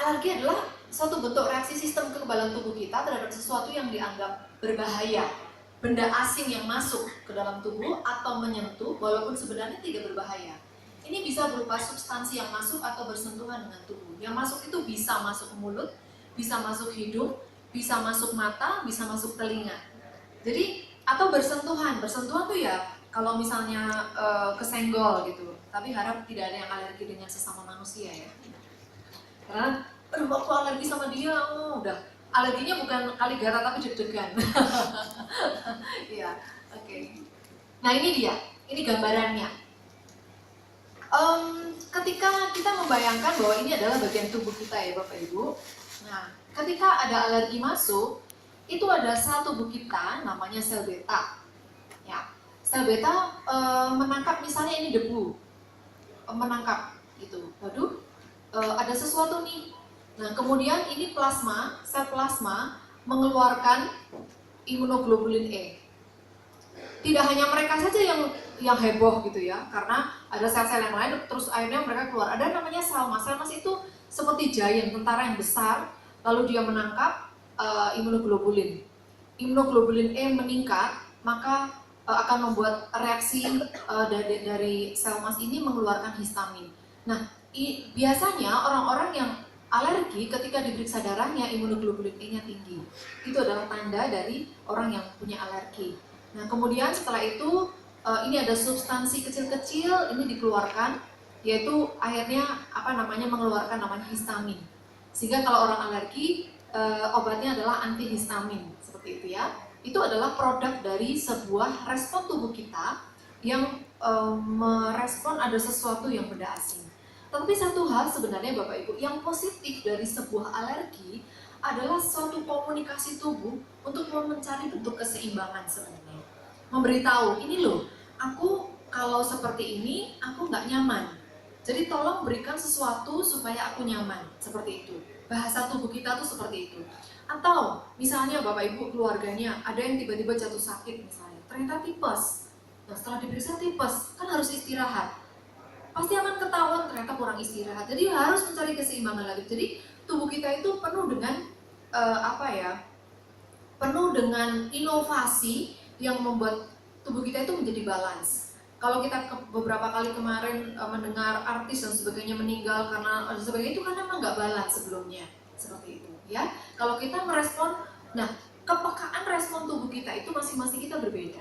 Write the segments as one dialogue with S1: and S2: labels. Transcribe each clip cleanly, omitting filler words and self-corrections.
S1: Alergi adalah suatu bentuk reaksi sistem kekebalan tubuh kita terhadap sesuatu yang dianggap berbahaya. Benda asing yang masuk ke dalam tubuh atau menyentuh walaupun sebenarnya tidak berbahaya. Ini bisa berupa substansi yang masuk atau bersentuhan dengan tubuh. Yang masuk itu bisa masuk ke mulut, bisa masuk hidung, bisa masuk mata, bisa masuk telinga. Jadi atau bersentuhan tuh ya kalau misalnya kesenggol gitu. Tapi harap tidak ada yang alergi dengan sesama manusia ya. Karena waktu alergi sama dia, udah alerginya bukan Caligara tapi deg-degan. Iya, oke. Nah ini dia, ini gambarannya. Ketika kita membayangkan bahwa ini adalah bagian tubuh kita ya Bapak Ibu. Nah, ketika ada alergi masuk, itu ada sel tubuh kita namanya sel beta. Ya, sel beta menangkap misalnya ini debu, menangkap gitu. Waduh, ada sesuatu nih. Nah, kemudian ini plasma, sel plasma mengeluarkan imunoglobulin E. Tidak hanya mereka saja yang heboh gitu ya, karena ada sel-sel yang lain terus akhirnya mereka keluar. Ada namanya selmas. Selmas itu seperti giant, tentara yang besar, lalu dia menangkap imunoglobulin. Imunoglobulin E meningkat, maka akan membuat reaksi dari selmas ini mengeluarkan histamin. Nah, biasanya orang-orang yang alergi ketika diperiksa darahnya imunoglobulin E-nya tinggi. Itu adalah tanda dari orang yang punya alergi. Nah, kemudian setelah itu ini ada substansi kecil-kecil ini dikeluarkan, yaitu akhirnya mengeluarkan namanya histamin. Sehingga kalau orang alergi obatnya adalah antihistamin seperti itu ya. Itu adalah produk dari sebuah respon tubuh kita yang merespon ada sesuatu yang benda asing. Tapi satu hal sebenarnya Bapak Ibu, yang positif dari sebuah alergi adalah suatu komunikasi tubuh untuk mencari bentuk keseimbangan sebenarnya. Memberitahu, ini loh, aku kalau seperti ini, aku nggak nyaman. Jadi tolong berikan sesuatu supaya aku nyaman, seperti itu. Bahasa tubuh kita tuh seperti itu. Atau misalnya Bapak Ibu keluarganya, ada yang tiba-tiba jatuh sakit misalnya, ternyata tipes. Nah setelah diperiksa tipes, kan harus istirahat. Pasti akan ketahuan ternyata kurang istirahat. Jadi harus mencari keseimbangan lagi. Jadi tubuh kita itu penuh dengan penuh dengan inovasi yang membuat tubuh kita itu menjadi balance. Kalau kita beberapa kali kemarin mendengar artis dan sebagainya meninggal karena sebagainya itu kan memang nggak balance sebelumnya, seperti itu ya. Kalau kita merespon, nah kepekaan respon tubuh kita itu masing-masing kita berbeda.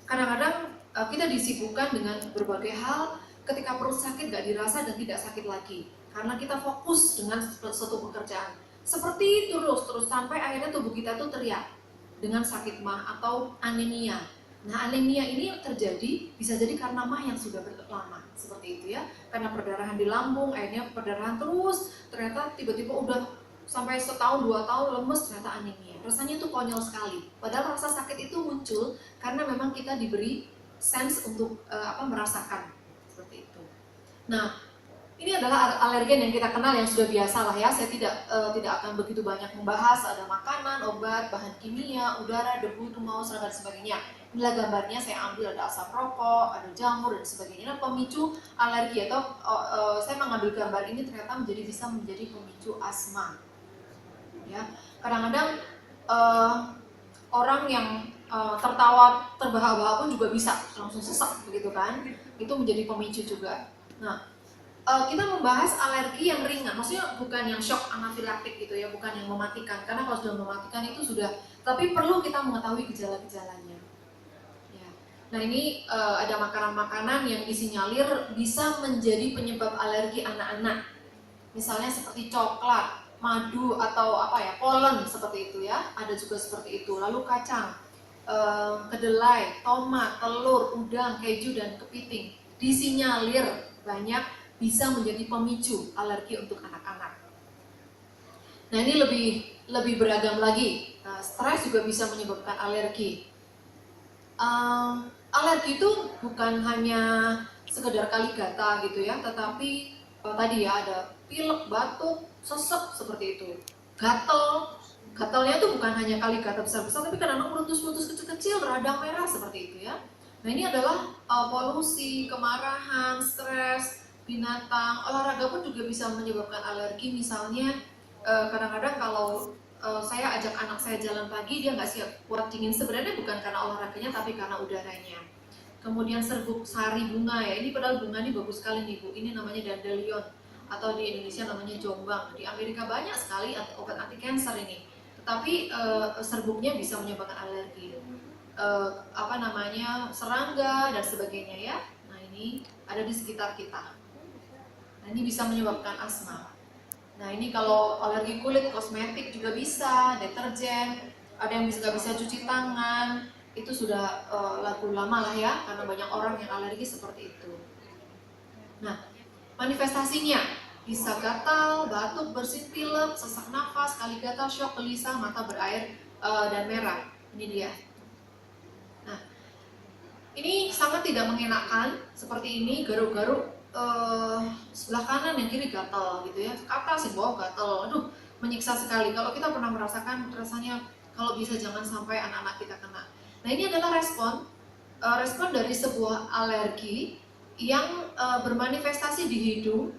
S1: Kadang-kadang kita disibukkan dengan berbagai hal, ketika perut sakit nggak dirasa dan tidak sakit lagi karena kita fokus dengan suatu pekerjaan. Seperti terus sampai akhirnya tubuh kita tuh teriak dengan sakit mah atau anemia. Nah anemia ini terjadi bisa jadi karena mah yang sudah lama seperti itu ya, karena perdarahan di lambung, akhirnya perdarahan terus, ternyata tiba-tiba udah sampai setahun 2 tahun lemes, ternyata anemia. Rasanya itu konyol sekali. Padahal rasa sakit itu muncul karena memang kita diberi sense untuk merasakan seperti itu. Nah ini adalah alergen yang kita kenal yang sudah biasa lah ya. Saya tidak akan begitu banyak membahas. Ada makanan, obat, bahan kimia, udara, debu, maut, dan sebagainya. Inilah gambarnya saya ambil, ada asap rokok, ada jamur dan sebagainya. Nah, pemicu alergi atau saya mengambil gambar ini ternyata bisa menjadi pemicu asma. Ya, kadang-kadang orang yang tertawa terbahak-bahak pun juga bisa langsung sesak begitu kan. Itu menjadi pemicu juga. Nah, kita membahas alergi yang ringan, maksudnya bukan yang shock anafilaktik gitu ya, bukan yang mematikan, karena kalau sudah mematikan itu sudah, tapi perlu kita mengetahui gejala-gejalanya. Ya. Nah ini ada makanan-makanan yang disinyalir bisa menjadi penyebab alergi anak-anak, misalnya seperti coklat, madu atau polen seperti itu ya, ada juga seperti itu. Lalu kacang, kedelai, tomat, telur, udang, keju dan kepiting disinyalir banyak bisa menjadi pemicu alergi untuk anak-anak. Nah ini lebih beragam lagi. Stres juga bisa menyebabkan alergi. Alergi itu bukan hanya sekedar kaligata gitu ya, tetapi tadi ya ada pilek, batuk, sesek seperti itu. Gatalnya itu bukan hanya kaligata besar-besar, tapi kadang-kadang meletus-meletus kecil-kecil, radang merah seperti itu ya. Nah ini adalah polusi, kemarahan, stres, binatang, olahraga pun juga bisa menyebabkan alergi. Misalnya kadang-kadang kalau saya ajak anak saya jalan pagi, dia nggak siap kuat dingin. Sebenarnya bukan karena olahraganya, tapi karena udaranya. Kemudian serbuk sari bunga ya, ini padahal bunga ini bagus sekali nih Bu. Ini namanya dandelion atau di Indonesia namanya jombang. Di Amerika banyak sekali obat anti kanker ini. Tetapi serbuknya bisa menyebabkan alergi, apa namanya, serangga dan sebagainya ya. Nah ini ada di sekitar kita. Nah ini bisa menyebabkan asma. Nah ini kalau alergi kulit, kosmetik juga bisa, deterjen, ada yang nggak bisa cuci tangan, itu sudah lagu lama lah ya, karena banyak orang yang alergi seperti itu. Nah manifestasinya bisa gatal, batuk, bersin, pilek, sesak nafas, kali gatal, shock, gelisah, mata berair dan merah. Ini dia. Nah ini sangat tidak mengenakan, seperti ini, garuk-garuk sebelah kanan yang kiri gatal gitu ya, ke atas yang bawah gatal, aduh menyiksa sekali. Kalau kita pernah merasakan rasanya, kalau bisa jangan sampai anak-anak kita kena. Nah ini adalah respon dari sebuah alergi yang bermanifestasi di hidung,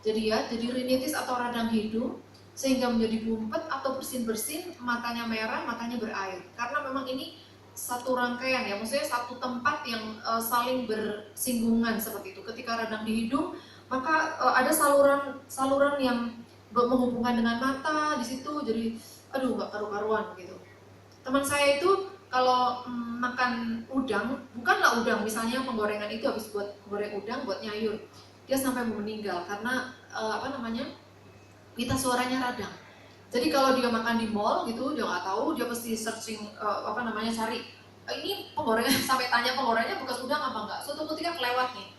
S1: jadi rinitis atau radang hidung, sehingga menjadi gumpet atau bersin-bersin, matanya merah, matanya berair. Karena memang ini satu rangkaian ya, maksudnya satu tempat yang saling bersinggungan seperti itu. Ketika radang di hidung, maka ada saluran yang menghubungkan dengan mata di situ, jadi aduh nggak karu-karuan gitu. Teman saya itu kalau makan udang, bukanlah udang, misalnya penggorengan itu habis buat goreng udang buat nyayur, dia sampai mau meninggal karena pita suaranya radang. Jadi kalau dia makan di mall gitu, dia nggak tahu, dia pasti searching cari ini penggorengan sampai tanya penggorengannya bekas udang apa enggak. Suatu ketika kelewat nih,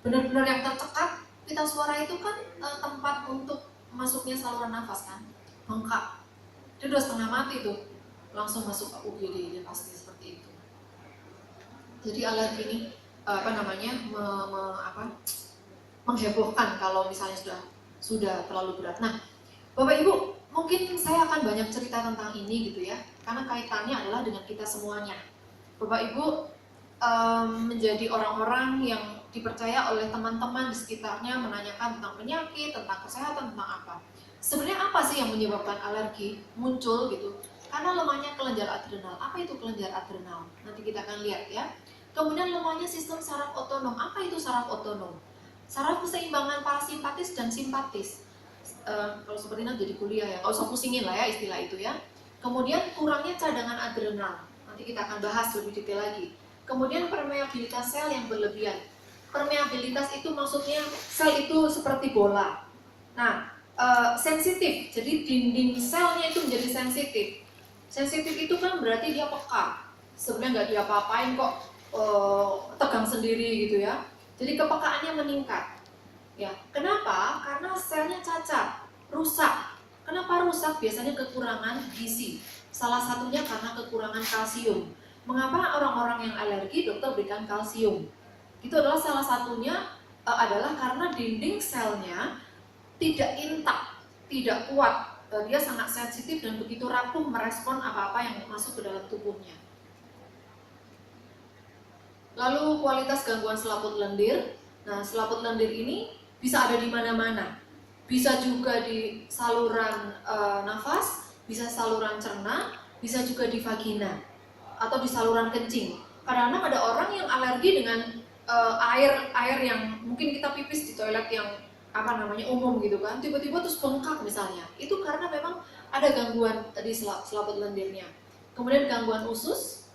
S1: benar-benar yang tercekat pita suara itu kan tempat untuk masuknya saluran nafas kan, bengkak. Dia udah setengah mati tuh, langsung masuk ke UGD, dia pasti seperti itu. Jadi alergi ini menghebohkan kalau misalnya sudah terlalu berat. Nah, Bapak Ibu, mungkin saya akan banyak cerita tentang ini gitu ya, karena kaitannya adalah dengan kita semuanya. Bapak Ibu menjadi orang-orang yang dipercaya oleh teman-teman di sekitarnya menanyakan tentang penyakit, tentang kesehatan, tentang apa. Sebenarnya apa sih yang menyebabkan alergi muncul gitu? Karena lemahnya kelenjar adrenal. Apa itu kelenjar adrenal? Nanti kita akan lihat ya. Kemudian lemahnya sistem saraf otonom. Apa itu saraf otonom? Saraf keseimbangan parasimpatis dan simpatis. Kalau seperti ini jadi kuliah ya, nggak usah pusingin lah ya istilah itu ya. Kemudian kurangnya cadangan adrenal. Nanti kita akan bahas lebih detail lagi. Kemudian permeabilitas sel yang berlebihan. Permeabilitas itu maksudnya sel itu seperti bola. Nah, sensitif. Jadi dinding selnya itu menjadi sensitif. Sensitif itu kan berarti dia peka. Sebenarnya nggak diapa-apain kok, tegang sendiri gitu ya. Jadi kepekaannya meningkat. Ya, kenapa? Karena selnya cacat, rusak. Kenapa rusak? Biasanya kekurangan gizi. Salah satunya karena kekurangan kalsium. Mengapa orang-orang yang alergi dokter berikan kalsium? Itu adalah salah satunya adalah karena dinding selnya tidak intak, tidak kuat. Dia sangat sensitif dan begitu rapuh merespon apa-apa yang masuk ke dalam tubuhnya. Lalu kualitas gangguan selaput lendir. Nah, selaput lendir ini bisa ada di mana-mana. Bisa juga di saluran nafas, bisa saluran cerna, bisa juga di vagina atau di saluran kencing. Kadang-kadang ada orang yang alergi dengan air yang mungkin kita pipis di toilet yang umum gitu kan, tiba-tiba terus bengkak misalnya. Itu karena memang ada gangguan di selaput lendirnya. Kemudian gangguan usus,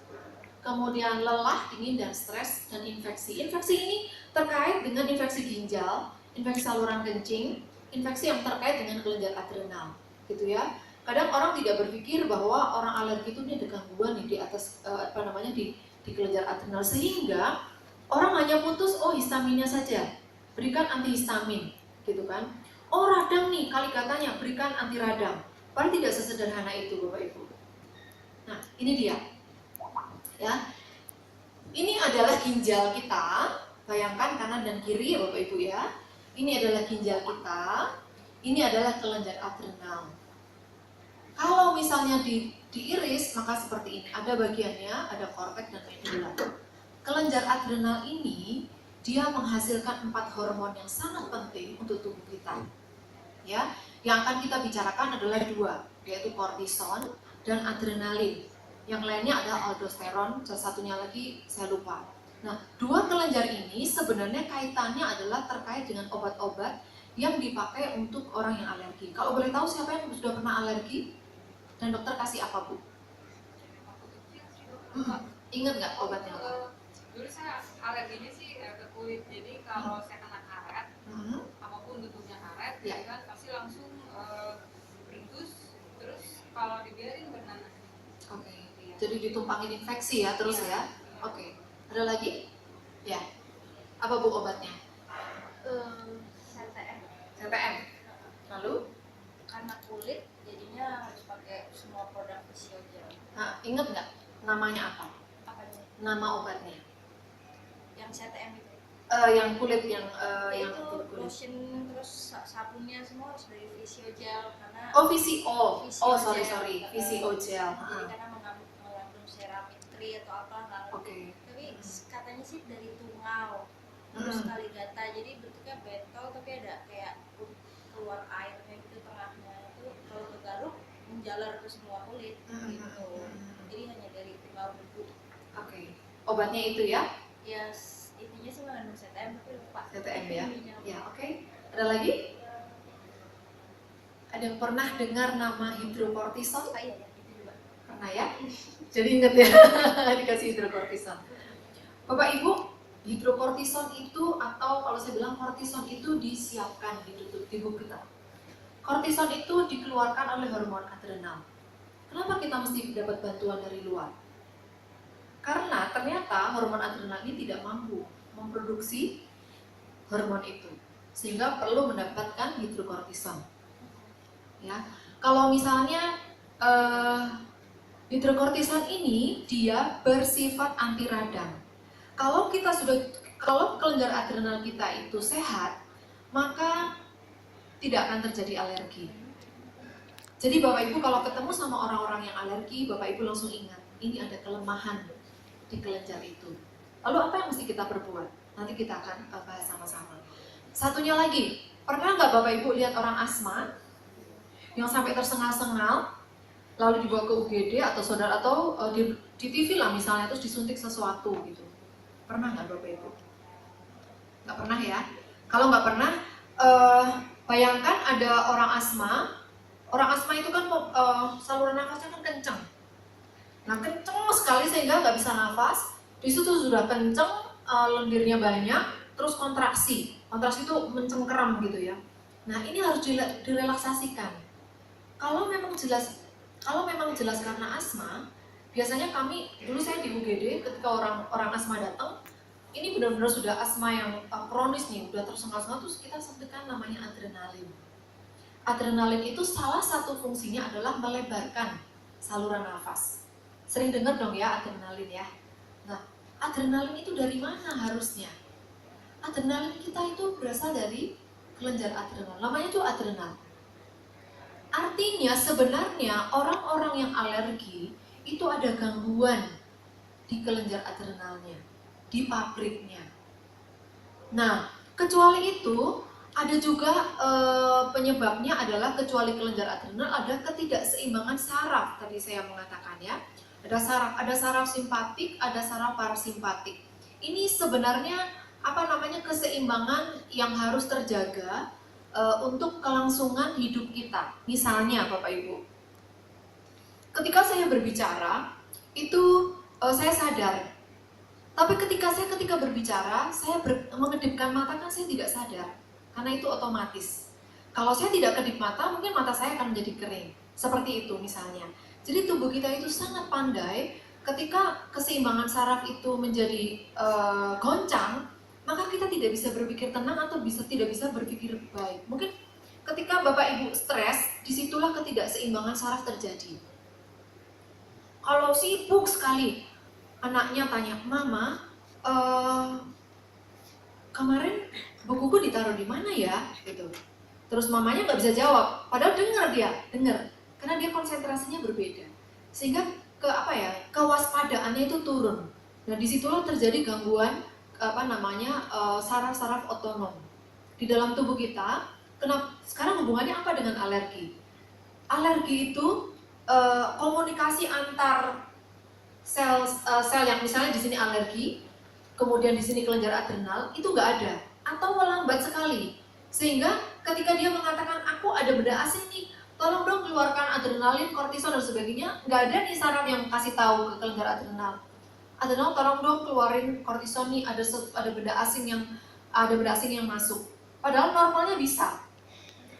S1: kemudian lelah, dingin, dan stres, dan infeksi. Infeksi ini terkait dengan infeksi ginjal, infeksi saluran kencing, infeksi yang terkait dengan kelenjar adrenal, gitu ya. Kadang orang tidak berpikir bahwa orang alergi itu ada gangguan di atas di kelenjar adrenal, sehingga orang hanya putus histaminnya saja, berikan antihistamin, gitu kan. Radang nih, kali katanya berikan anti radang. Padahal tidak sesederhana itu, Bapak Ibu. Nah, ini dia. Ya, ini adalah ginjal kita, bayangkan kanan dan kiri ya Bapak Ibu ya. Ini adalah ginjal kita, ini adalah kelenjar adrenal. Kalau misalnya diiris maka seperti ini, ada bagiannya, ada korteks dan medula. Kelenjar adrenal ini dia menghasilkan 4 hormon yang sangat penting untuk tubuh kita. Ya, Yang akan kita bicarakan adalah dua, yaitu kortison dan adrenalin. Yang lainnya ada aldosteron, salah satunya lagi saya lupa. Nah, dua kelenjar ini sebenarnya kaitannya adalah terkait dengan obat-obat yang dipakai untuk orang yang alergi. Kalau boleh tahu siapa yang sudah pernah alergi? Dan dokter kasih apa, Bu? Ingat nggak obatnya apa?
S2: Dulu saya alerginya sih ke kulit, jadi kalau saya kena karet, apapun bentuknya karet, ya kan pasti langsung beringus, terus kalau dibiarin bernanah.
S1: Oke. Jadi ditumpangin infeksi ya terus ya. Oke. Ada lagi? Ya. Apa Bu obatnya?
S3: CTM.
S1: CTM. Lalu?
S3: Karena kulit jadinya harus pakai semua produk fisiogel.
S1: Nah, ingat nggak namanya apa?
S3: Apanya?
S1: Nama obatnya?
S3: Yang CTM itu.
S1: Yang kulit yang
S3: itu
S1: kulit.
S3: lotion terus sabunnya semua harus dari fisiogel karena.
S1: Oh VCO.
S3: VCO
S1: sorry.
S3: gel.
S1: VCO gel.
S3: Jadi karena mengandung ceramid free atau apa nggak ngerti.
S1: Oke.
S3: Tapi katanya sih dari tungau. Terus Kaligata, jadi bentuknya bentol tapi ada kayak keluar airnya gitu tengahnya, itu kalau kegaruk menjalar ke semua kulit gitu. Jadi hanya dari tungau debu.
S1: Oke. Obatnya itu ya?
S3: Ya intinya sih mengandung CTM tapi lupa.
S1: CTM ya? Ya oke. Ada lagi? Ada yang pernah dengar nama hidrokortison?
S3: Iya itu juga.
S1: Pernah ya? Jadi ingat ya, dikasih hidrokortison. Bapak Ibu, hidrokortison itu atau kalau saya bilang kortison itu disiapkan di tubuh kita. Kortison itu dikeluarkan oleh hormon adrenal. Kenapa kita mesti dapat bantuan dari luar? Karena ternyata hormon adrenal ini tidak mampu memproduksi hormon itu, sehingga perlu mendapatkan hidrokortison. Ya, kalau misalnya hidrokortison ini dia bersifat anti radang. Kalau kelenjar adrenal kita itu sehat, maka tidak akan terjadi alergi. Jadi Bapak Ibu kalau ketemu sama orang-orang yang alergi, Bapak Ibu langsung ingat, ini ada kelemahan di kelenjar itu. Lalu apa yang mesti kita perbuat? Nanti kita akan bahas sama-sama. Satunya lagi, pernah nggak Bapak Ibu lihat orang asma yang sampai tersengal-sengal, lalu dibawa ke UGD atau saudara atau di TV lah misalnya, terus disuntik sesuatu gitu? Pernah nggak Bapak Ibu? Nggak pernah ya? Kalau nggak pernah, bayangkan ada orang asma itu kan saluran nafasnya kan kenceng. Nah kenceng sekali sehingga nggak bisa nafas. Di situ sudah kenceng, lendirnya banyak, terus kontraksi itu mencengkeram gitu ya. Nah ini harus direlaksasikan. Kalau memang jelas karena asma, biasanya dulu saya di UGD ketika orang asma datang, ini benar-benar sudah asma yang kronis nih, udah tersengal-sengal, terus kita suntikan namanya adrenalin. Adrenalin itu salah satu fungsinya adalah melebarkan saluran nafas. Sering dengar dong ya adrenalin ya. Nah, adrenalin itu dari mana harusnya? Adrenalin kita itu berasal dari kelenjar adrenal, namanya itu adrenal. Artinya sebenarnya orang-orang yang alergi itu ada gangguan di kelenjar adrenalnya, di pabriknya. Nah, kecuali itu ada juga penyebabnya adalah kecuali kelenjar adrenal ada ketidakseimbangan saraf. Tadi saya mengatakan ya, ada saraf simpatik, ada saraf parasimpatik. Ini sebenarnya keseimbangan yang harus terjaga untuk kelangsungan hidup kita. Misalnya Bapak Ibu, ketika saya berbicara itu saya sadar, tapi ketika berbicara saya mengedipkan mata kan saya tidak sadar, karena itu otomatis. Kalau saya tidak kedip mata, mungkin mata saya akan menjadi kering, seperti itu misalnya. Jadi tubuh kita itu sangat pandai, ketika keseimbangan saraf itu menjadi goncang, maka kita tidak bisa berpikir tenang atau tidak bisa berpikir baik. Mungkin ketika Bapak Ibu stres, disitulah ketidakseimbangan saraf terjadi. Kalau sibuk sekali, anaknya tanya, "Mama, kemarin bukuku ditaruh di mana ya?" gitu. Terus mamanya nggak bisa jawab, padahal dengar, karena dia konsentrasinya berbeda, sehingga kewaspadaannya itu turun. Nah disitulah terjadi gangguan saraf-saraf otonom di dalam tubuh kita. Kenapa? Sekarang hubungannya apa dengan alergi? Alergi itu komunikasi antar sel yang misalnya di sini alergi, kemudian di sini kelenjar adrenal itu nggak ada atau melambat sekali, sehingga ketika dia mengatakan aku ada benda asing nih, tolong dong keluarkan adrenalin, kortisol dan sebagainya, nggak ada nih saraf yang kasih tahu ke kelenjar adrenal, adrenal tolong dong keluarin kortisol nih, ada benda asing yang masuk. Padahal normalnya bisa.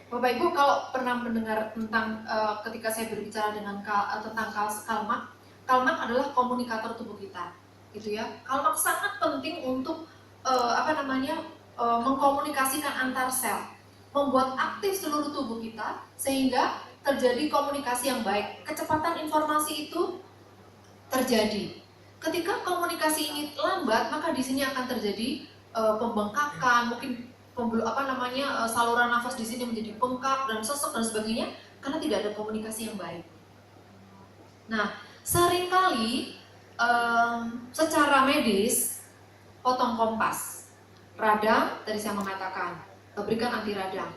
S1: Bapak Ibu kalau pernah mendengar tentang ketika saya berbicara tentang Karl Marx, Karl Marx adalah komunikator tubuh kita, gitu ya. Karl Marx sangat penting untuk mengkomunikasikan antar sel, membuat aktif seluruh tubuh kita sehingga terjadi komunikasi yang baik. Kecepatan informasi itu terjadi. Ketika komunikasi ini lambat, maka di sini akan terjadi pembengkakan, mungkin saluran nafas di sini menjadi bengkak dan sesek dan sebagainya karena tidak ada komunikasi yang baik. Nah, seringkali secara medis potong kompas, radang tadi saya mengatakan berikan anti radang,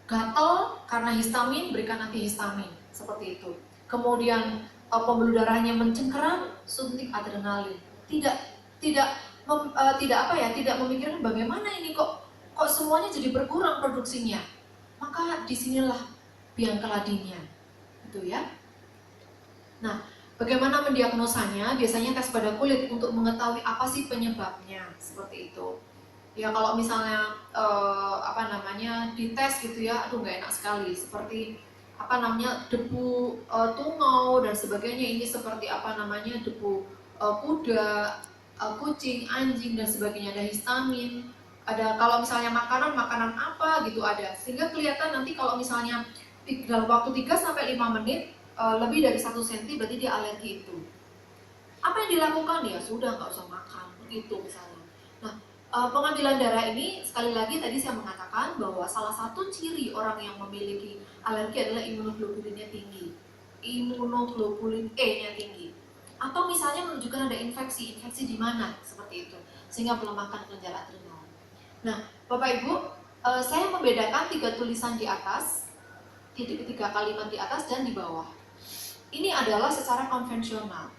S1: gatal karena histamin berikan antihistamin seperti itu. Kemudian pembuluh darahnya mencengkeram, suntik adrenalin. Tidak memikirkan bagaimana ini kok semuanya jadi berkurang produksinya. Maka disinilah biang keladinya, gitu ya. Nah, bagaimana mendiagnosanya? Biasanya tes pada kulit untuk mengetahui apa sih penyebabnya, seperti itu. Ya kalau misalnya dites gitu ya, aduh nggak enak sekali, seperti debu tungau dan sebagainya. Ini seperti debu kuda, kucing, anjing dan sebagainya. Ada histamin, ada kalau misalnya makanan apa gitu ada, sehingga kelihatan nanti kalau misalnya dalam waktu 3-5 menit lebih dari 1 cm berarti dia alergi itu. Apa yang dilakukan? Ya sudah nggak usah makan begitu misalnya. Nah, pengambilan darah ini sekali lagi tadi saya mengatakan bahwa salah satu ciri orang yang memiliki alergi adalah imunoglobulinnya tinggi, imunoglobulin E-nya tinggi, atau misalnya menunjukkan ada infeksi di mana seperti itu sehingga melemahkan kelenjar adrenal. Nah, Bapak Ibu, saya membedakan 3 tulisan di atas, 3 kalimat di atas dan di bawah. Ini adalah secara konvensional.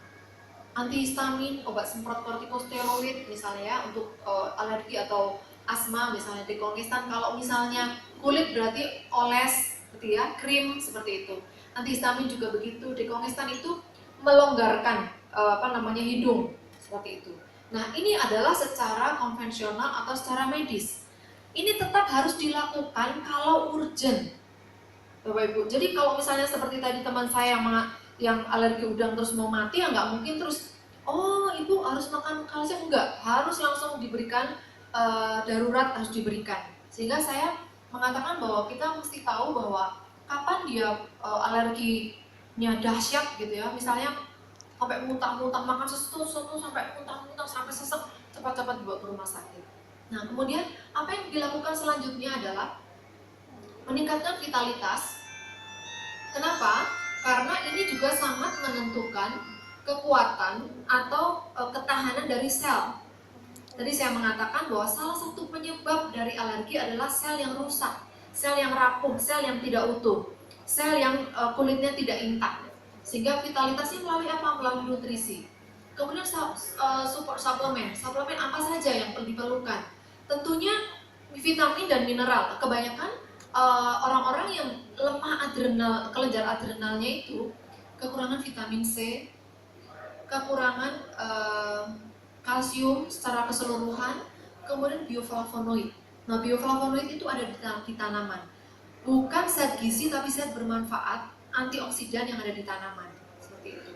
S1: Antihistamin, obat semprot kortikosteroid misalnya ya, untuk alergi atau asma misalnya dekongestan. Kalau misalnya kulit berarti oles gitu ya, krim seperti itu. Antihistamin juga begitu, dekongestan itu melonggarkan hidung seperti itu. Nah, ini adalah secara konvensional atau secara medis. Ini tetap harus dilakukan kalau urgent, Bapak Ibu. Jadi kalau misalnya seperti tadi teman saya yang alergi udang terus mau mati, ya nggak mungkin terus, oh ibu harus makan kalsium, enggak, harus langsung diberikan darurat, harus diberikan. Sehingga saya mengatakan bahwa kita mesti tahu bahwa kapan dia alerginya dahsyat gitu ya, misalnya sampai muntah-muntah, makan sesuatu sampai muntah-muntah, sampai sesek, cepat-cepat dibawa ke rumah sakit. Nah, kemudian apa yang dilakukan selanjutnya adalah meningkatkan vitalitas. Kenapa? Karena ini juga sangat menentukan kekuatan atau ketahanan dari sel. Tadi saya mengatakan bahwa salah satu penyebab dari alergi adalah sel yang rusak, sel yang rapuh, sel yang tidak utuh, sel yang kulitnya tidak intak. Sehingga vitalitasnya melalui apa? Melalui nutrisi. Kemudian support suplemen apa saja yang diperlukan? Tentunya vitamin dan mineral. Kebanyakan orang-orang yang lemah kelenjar adrenalnya itu kekurangan vitamin C, kekurangan kalsium secara keseluruhan, kemudian bioflavonoid. Nah, bioflavonoid itu ada di tanaman, bukan zat gizi tapi zat bermanfaat, antioksidan yang ada di tanaman, seperti itu.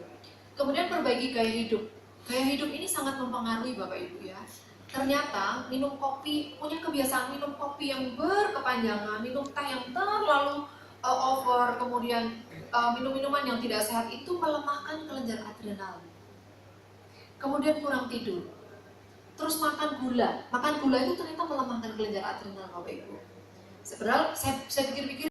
S1: Kemudian perbaiki gaya hidup. Gaya hidup ini sangat mempengaruhi Bapak Ibu ya. Ternyata minum kopi, punya kebiasaan minum kopi yang berkepanjangan, minum teh yang terlalu over, kemudian minum minuman yang tidak sehat itu melemahkan kelenjar adrenal. Kemudian kurang tidur. Terus makan gula itu ternyata melemahkan kelenjar adrenal Bapak Ibu. Sebenarnya saya pikir-pikir